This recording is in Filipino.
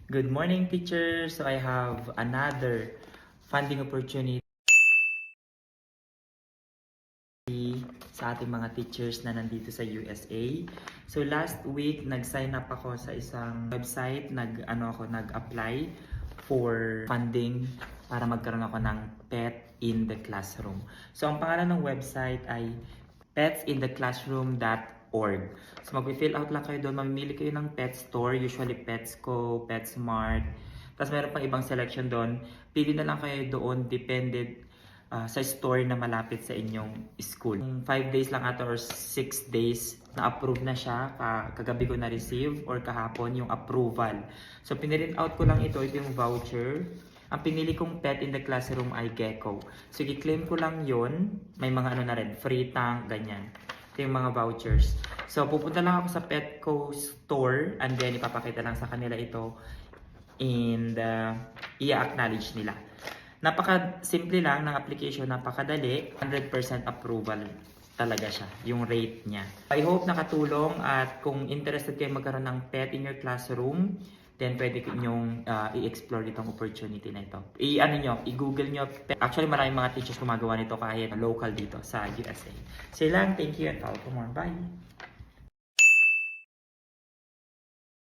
Good morning, teachers. So I have another funding opportunity sa ating mga teachers na nandito sa USA. So last week, nag-sign up ako sa isang website, nag-apply for funding para magkaroon ako ng pet in the classroom. So ang pangalan ng website ay petsintheclassroom.org. So mag-fill out lang kayo doon, mamimili kayo ng pet store, usually Petsco, PetSmart. Tapos meron pang ibang selection doon. Pili na lang kayo doon, depended sa store na malapit sa inyong school. 5 days lang ata or 6 days na-approve na siya. Kagabi ko na-receive or kahapon yung approval. So pinrint out ko lang ito yung voucher. Ang pinili kong pet in the classroom ay gecko. So i-claim ko lang yon. May mga ano na rin, free tank, ganyan. Ito yung mga vouchers. So pupunta lang ako sa Petco store and then ipapakita lang sa kanila ito and i-acknowledge nila. Napaka-simple lang ng application, napakadali, 100% approval talaga siya, yung rate niya. I hope nakatulong at kung interested kayo magkaroon ng pet in your classroom, then pwede nyong i-explore itong opportunity na ito. I-google nyo. Actually, maraming mga teachers gumagawa nito kahit local dito sa USA. So lang, thank you and follow for more. Bye!